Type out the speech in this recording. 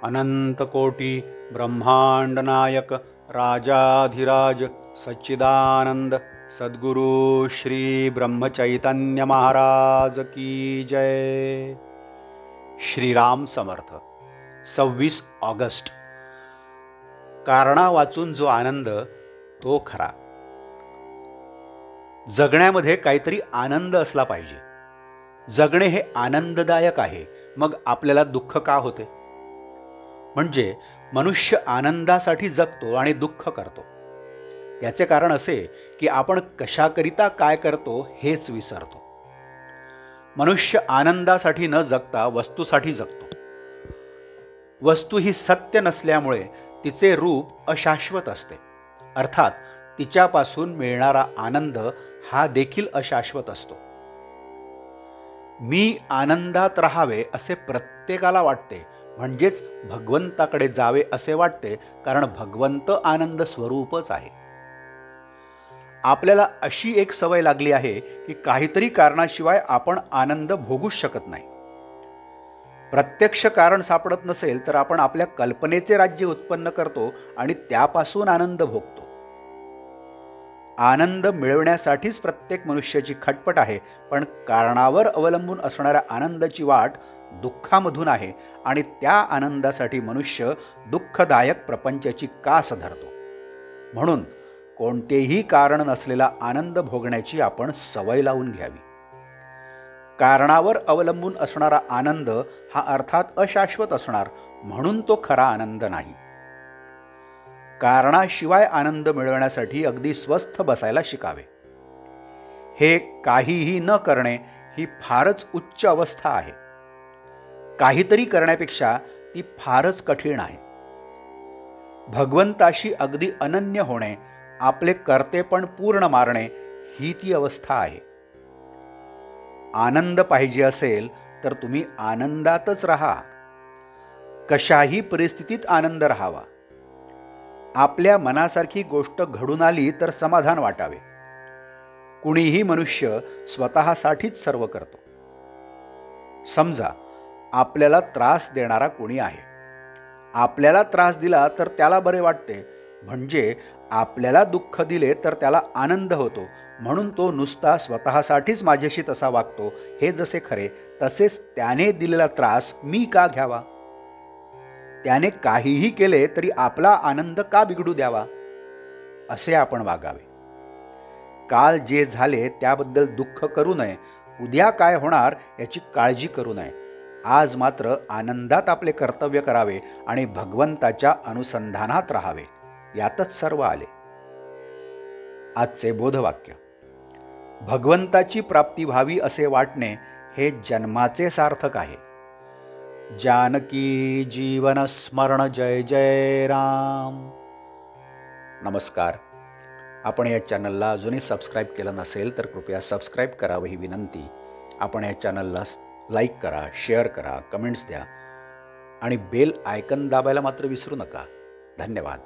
अनंतकोटी ब्रह्मांड नायक राजाधिराज सच्चिदानंद सद्गुरु श्री ब्रह्मचैतन्य महाराज की जय। श्रीराम समर्थ। 26 ऑगस्ट। कारणां वाचून जो आनंद तो खरा। जगण्यामध्ये काहीतरी आनंद असला पाहिजे। जगणे हे आनंददायक आहे, मग आपल्याला दुःख का होते? म्हणजे मनुष्य आनंदासाठी जगतो आणि दुःख करतो। याचे कारण असे की आपण कशाकरिता काय करतो हेच विसरतो। मनुष्य आनंदासाठी न जगता वस्तूसाठी जगतो। वस्तू ही सत्य नसल्यामुळे तिचे रूप अशाश्वत असते, अर्थात तिच्यापासून मिळणारा आनंद हा देखील अशाश्वत असतो। मी आनंदात राहावे असे प्रत्येकाला वाटते, म्हणजेच भगवंताकडे जावे असे वाटते, कारण भगवंत आनंद स्वरूपच आहे। आपल्याला अशी एक सवय लागली आहे की काहीतरी कारणाशिवाय आपण आनंद भोगूच शकत नाही। प्रत्यक्ष कारण सापडत नसेल तर आपण आपल्या कल्पनेचे राज्य उत्पन्न करतो आणि त्यापासून आनंद भोगतो। आनंद मिळवण्यासाठीच प्रत्येक मनुष्याची खटपट आहे, पण कारणावर अवलंबून असणाऱ्या आनंदाची वाट दुःखामधून आहे आणि त्या आनंदासाठी मनुष्य दुःखदायक प्रपंचाची कास धरतो। म्हणून कोणतेही कारण नसलेला आनंद भोगण्याची आपण सवय लावून घ्यावी। कारणावर अवलंबून असणारा आनंद हा अर्थात अशाश्वत असणार, म्हणून तो खरा आनंद नाही। कारणाशिवाय आनंद मिळवण्यासाठी अगदी स्वस्थ बसायला शिकावे। हे काहीही न करणे ही फारच उच्च अवस्था आहे। काहीतरी करण्यापेक्षा ती फारच कठीण आहे। भगवंताशी अगदी अनन्य होणे, आपले कर्तेपण पूर्ण मारणे ही ती अवस्था आहे। आनंद पाहिजे असेल तर तुम्ही आनंदातच राहा। कशाही परिस्थितीत आनंद राहावा। आपल्या मनासारखी गोष्ट घडून आली तर समाधान वाटावे। कुणीही मनुष्य स्वतःसाठीच सर्व करतो। समजा आपल्याला त्रास देणारा कोणी आहे। आपल्याला त्रास दिला तर त्याला बरे वाटते, म्हणजे आपल्याला दुःख दिले तर त्याला आनंद होतो, म्हणून तो नुसता स्वतःसाठीच माझ्याशी तसा वागतो। हे जसे खरे तसेच त्याने दिलेला त्रास मी का घ्यावा? त्याने काहीही केले तरी आपला आनंद का बिघडू द्यावा? असे आपण वागावे। काल जे झाले त्याबद्दल दुःख करू नये, उद्या काय होणार याची काळजी करू नये। आज मात्र आनंदात आपले कर्तव्य करावे आणि भगवंताच्या अनुसंधानात राहावे, यातच सर्व आले। आजचे बोधवाक्य: भगवंताची प्राप्ती व्हावी असे वाटणे हे जन्माचे सार्थक आहे। जानकी जीवन स्मरण जय जय राम। नमस्कार। आपण या चॅनलला अजूनही सबस्क्राईब केलं नसेल तर कृपया सबस्क्राईब करावं ही विनंती। आपण या चॅनलला लाईक करा, शेअर करा, कमेंट्स द्या आणि बेल आयकन दाबायला मात्र विसरू नका। धन्यवाद।